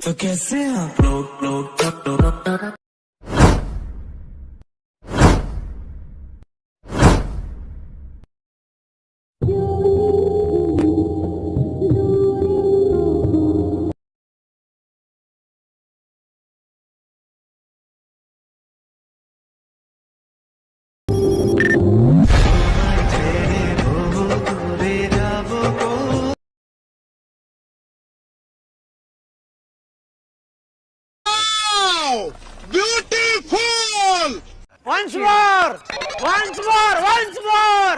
तो कैसे आप लोग Beautiful! Once more! Once more! Once more!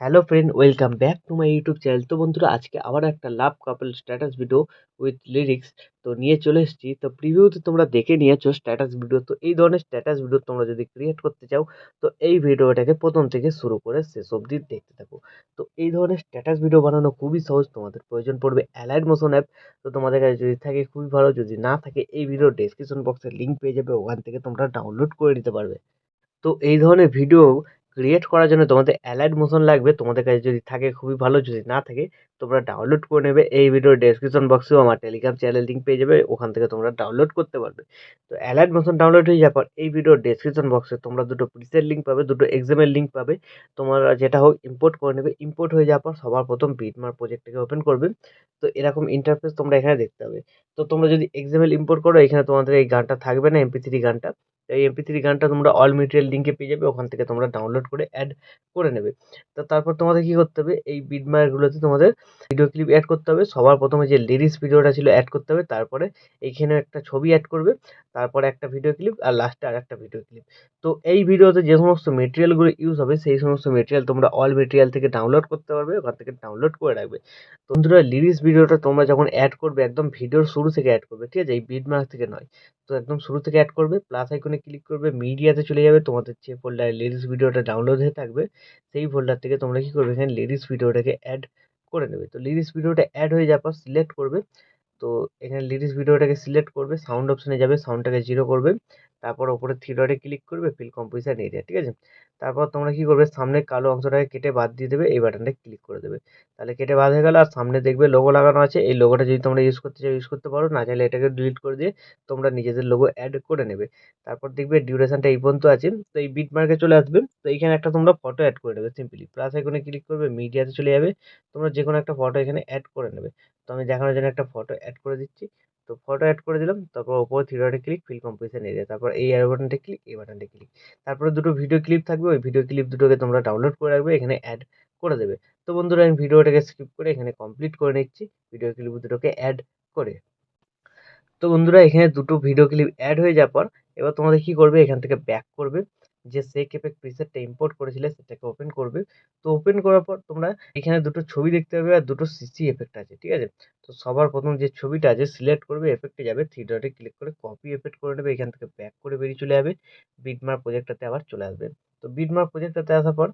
Hello friend, welcome back to my YouTube channel. তো বন্ধুরা, আজকে আবার একটা লাভ কাপল স্ট্যাটাস ভিডিও উইথ লিরিক্স তো নিয়ে চলে এসেছি। তো প্রিভিউতে তোমরা দেখে নিয়েছো স্ট্যাটাস ভিডিও। তো এই ধরনের স্ট্যাটাস ভিডিও তোমরা যদি ক্রিয়েট করতে চাও, তো এই ভিডিওটাকে প্রথম থেকে শুরু করে শেষ অবধি দেখতে থাকো। তো এই ধরনের স্ট্যাটাস ভিডিও বানানো খুবই সহজ। তোমাদের প্রয়োজন পড়বে অ্যালাইট মোশন অ্যাপ। তো তোমাদের কাছে যদি থাকে খুবই ভালো, যদি না থাকে এই ভিডিও ডেসক্রিপশন বক্সে লিঙ্ক পেয়ে যাবে, ওখান থেকে তোমরা ডাউনলোড করে নিতে পারবে। তো এই ধরনের ভিডিও ক্রিয়েট করার জন্য তোমাদের অ্যালাইট মোশন লাগবে। তোমাদের কাছে যদি থাকে খুবই ভালো, যদি না থাকে তোমরা ডাউনলোড করে নেবে। এই ভিডিওর ডেসক্রিপশন বক্সেও আমার টেলিগ্রাম চ্যানেল লিঙ্ক পেয়ে যাবে, ওখান থেকে তোমরা ডাউনলোড করতে পারবে। তো অ্যালাইট মোশন ডাউনলোড হয়ে যাওয়ার পর এই ভিডিওর ডেসক্রিপশন বক্সে তোমরা দুটো প্রিসেট লিঙ্ক পাবে, দুটো এক্সামের লিঙ্ক পাবে। তোমরা যেটা হোক ইম্পোর্ট করে নেবে। ইম্পোর্ট হয়ে যাওয়ার পর সবার প্রথম বিটমার্ক প্রজেক্টটাকে ওপেন করবে। তো এরকম ইন্টারফেস তোমরা এখানে দেখতে পাবে। তো তোমরা যদি এক্সামেল ইম্পোর্ট করো, এখানে তোমাদের এই গানটা থাকবে না, MP3 গানটা। এই MP3 গানটা তোমরা অল মেটেরিয়াল লিঙ্কে পেয়ে যাবে, ওখান থেকে তোমরা ডাউনলোড করে অ্যাড করে নেবে। তো তারপর তোমাদের কি করতে হবে, এই বিটমার্কগুলোতে তোমাদের ভিডিও ক্লিপ অ্যাড করতে হবে। সবার প্রথমে যে লিরিক্স ভিডিওটা ছিল অ্যাড করতে হবে, তারপরে এইখানে একটা ছবি অ্যাড করবে, তারপরে একটা ভিডিও ক্লিপ, আর লাস্টে আরেকটা ভিডিও ক্লিপ। তো এই ভিডিওতে যে সমস্ত মেটেরিয়ালগুলো ইউজ হবে, সেই সমস্ত মেটেরিয়াল তোমরা অল মেটেরিয়াল থেকে ডাউনলোড করতে পারবে, ওখান থেকে ডাউনলোড করে রাখবে। তো বন্ধুরা, লিরিক্স ভিডিওটা তোমরা যখন অ্যাড করবে, একদম ভিডিওর শুরু থেকে অ্যাড করবে, ঠিক আছে? এই বিটমার্ক থেকে নয়। তো একদম শুরু থেকে অ্যাড করবে, প্লাস আইকনে ক্লিক করবে, মিডিয়াতে চলে যাবে। তোমাদের যে ফোল্ডারে লিরিক্স ভিডিওটা ডাউনলোড হয়ে থাকবে, সেই ফোল্ডার থেকে তোমরা কি করবে, এখানে লিরিক্স ভিডিওটাকে অ্যাড করে নেবে। তো লিরিক্স ভিডিওটা অ্যাড হয়ে যাওয়ার পর সিলেক্ট করবে। তো এখানে লিরিক্স ভিডিওটাকে সিলেক্ট করবে, সাউন্ড অপশনে যাবে, সাউন্ডটাকে 0 করবে। তারপর ওপরে থ্রি ডটে ক্লিক করবে, ফিল কম্পোজিশন এরিয়া, ঠিক আছে? তারপর তোমরা কি করবে, সামনে কালো অংশটাকে কেটে বাদ দিয়ে দেবে, এই বাটনটা ক্লিক করে দেবে। তাহলে কেটে বাদ হয়ে গেল। আর সামনে দেখবে লোগো লাগানো আছে, এই লোগোটা যদি তোমরা ইউজ করতে চাও ইউজ করতে পারো, না চাইলে এটাকে ডিলিট করে দিয়ে তোমরা নিজেদের লোগো অ্যাড করে নেবে। তারপর দেখবে ডিউরেশনটা এই পর্যন্ত আছে। তো এই বিট মার্কে চলে আসবে। তো এইখানে একটা তোমরা ফটো অ্যাড করে নেবে সিম্পলি, প্লাস আইকনে ক্লিক করবে, মিডিয়াতে চলে যাবে। তোমরা যে কোনো একটা ফটো এখানে অ্যাড করে নেবে। তো আমি দেখানোর জন্য একটা ফটো অ্যাড করে দিচ্ছি। তো ফটো অ্যাড করে দিলাম, তারপর ওপরে থ্রি ডটে ক্লিক, ফিল কম্পোজিশন এরিয়া, তারপর এই অ্যারো বাটনটা ক্লিক, এই বাটনটা ক্লিক। তারপরে দুটো ভিডিও ক্লিপ থাকবে, ওই ভিডিও ক্লিপ দুটোকে তোমরা ডাউনলোড করে রাখবে, এখানে অ্যাড করে দেবে। তো বন্ধুরা, আমি ভিডিওটাকে স্কিপ করে এখানে কমপ্লিট করে নিচ্ছি ভিডিও ক্লিপ দুটোকে অ্যাড করে। তো বন্ধুরা, এখানে দুটো ভিডিও ক্লিপ অ্যাড হয়ে যাওয়ার পর এবার তোমাদের কি করবে, এখান থেকে ব্যাক করবে, যে সেক এফেক্ট প্রিসেটটা ইম্পোর্ট করেছিলে সেটাকে ওপেন করবে। তো ওপেন করার পর তোমরা এখানে দুটো ছবি দেখতে পাবে, আর দুটো সিসি এফেক্ট আছে, ঠিক আছে? তো সবার প্রথম যে ছবিটা আছে সিলেক্ট করবে, এফেক্টে যাবে, থ্রি ডটে ক্লিক করে কপি এফেক্ট করে নেবে, এখান থেকে ব্যাক করে বেরিয়ে চলে যাবে, বিটমার্ক প্রজেক্টটাতে আবার চলে আসবে। তো বিটমার্ক প্রজেক্টটাতে আসার পর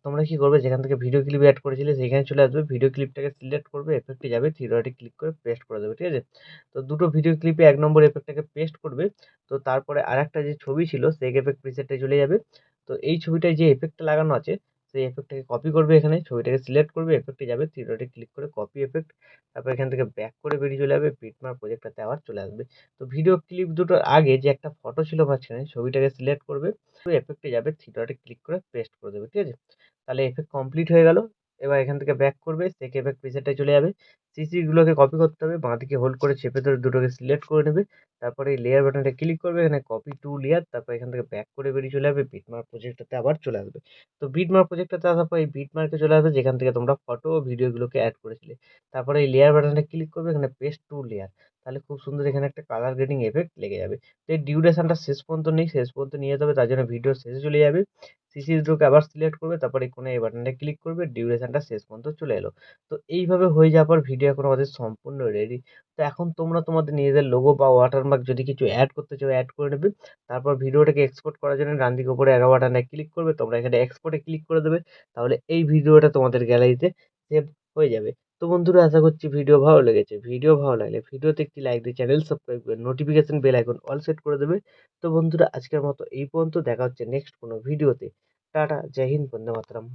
তোমরা কি করবে, যেখান থেকে ভিডিও ক্লিপ অ্যাড করেছিলে সেখানে চলে আসবে, ভিডিও ক্লিপটাকে সিলেক্ট করবে, এফেক্টে যাবে, থ্রি ডটে ক্লিক করে পেস্ট করে দেবে, ঠিক আছে? তো দুটো ভিডিও ক্লিপে ১ নম্বর এফেক্টটাকে পেস্ট করবে। তো তারপরে আরেকটা যে ছবি ছিল সেক এফেক্ট প্রিসেটে চলে যাবে। তো এই ছবিটায় যে এফেক্টটা লাগানো আছে, সেই এফেক্টটাকে কপি করবে, এখানে ছবিটাকে সিলেক্ট করবে, এফেক্টে যাবে, থ্রি ডটে ক্লিক করে কপি এফেক্ট। তারপর এখান থেকে ব্যাক করে বেরিয়ে চলে যাবে, বিটমার্ক প্রজেক্টটাতে আবার চলে আসবে। তো ভিডিও ক্লিপ দুটোর আগে যে একটা ফটো ছিল মাঝখানে, ছবিটাকে সিলেক্ট করবে, এফেক্টে যাবে, থ্রি ডটে ক্লিক করে পেস্ট করে দেবে, ঠিক আছে? তাহলে এফেক্ট কমপ্লিট হয়ে গেল। এবার এখান থেকে ব্যাক করবে, সেক এফেক্ট প্রিসেটে চলে যাবে। সিসিগুলোকে কপি করতে হবে, বাঁদিকে হোল্ড করে চেপে ধরে দুটোকে সিলেক্ট করে নেবে। তারপরে এই লেয়ার বাটনটা ক্লিক করবে, এখানে কপি টু লেয়ার, তারপর এখান থেকে ব্যাক করে বেরিয়ে চলে যাবে, বিটমার্ক প্রজেক্টটাতে আবার চলে আসবে। তো বিটমার্ক প্রজেক্টটাতে আসার পর এই বিটমার্কে চলে আসবে, যেখান থেকে তোমরা ফটো ও ভিডিওগুলোকে অ্যাড করেছিলে। তারপরে এই লেয়ার বাটনটা ক্লিক করবে, এখানে পেস্ট টু লেয়ার। তাহলে খুব সুন্দর এখানে একটা কালার গ্রেডিং এফেক্ট লেগে যাবে। তো এই ডিউরেশনটা শেষ পর্যন্ত নেই, শেষ পর্যন্ত নিয়ে যেতে হবে, তার জন্য ভিডিও শেষে চলে যাবে, সিসি রোকে আবার সিলেক্ট করবে, তারপরে কোনো এই বাটনটা ক্লিক করবে, ডিউরেশনটা শেষ পর্যন্ত চলে এলো। তো এইভাবে হয়ে যাওয়ার পর ভিডিও এখন আমাদের সম্পূর্ণ রেডি। তো এখন তোমরা তোমাদের নিজেদের লোগো বা ওয়াটারমার্ক যদি কিছু অ্যাড করতে চাও অ্যাড করে নেবে। তারপর ভিডিওটাকে এক্সপোর্ট করার জন্য ডান দিকে উপরে অ্যারো বাটনে ক্লিক করবে, তোমরা এখানে এক্সপোর্টে ক্লিক করে দেবে, তাহলে এই ভিডিওটা তোমাদের গ্যালারিতে সেভ হয়ে যাবে। তো বন্ধুরা আশা করছি ভিডিও ভালো লেগেছে। ভিডিও ভালো লাগলে ভিডিওতে একটি লাইক দিয়ে চ্যানেল সাবস্ক্রাইব করে notification bell icon all set করে দেবে। তো বন্ধুরা আজকের মতো এই পর্যন্ত, দেখা হচ্ছে নেক্সট কোনো ভিডিওতে। টাটা, জয় হিন্দ, বন্দে মাতরম।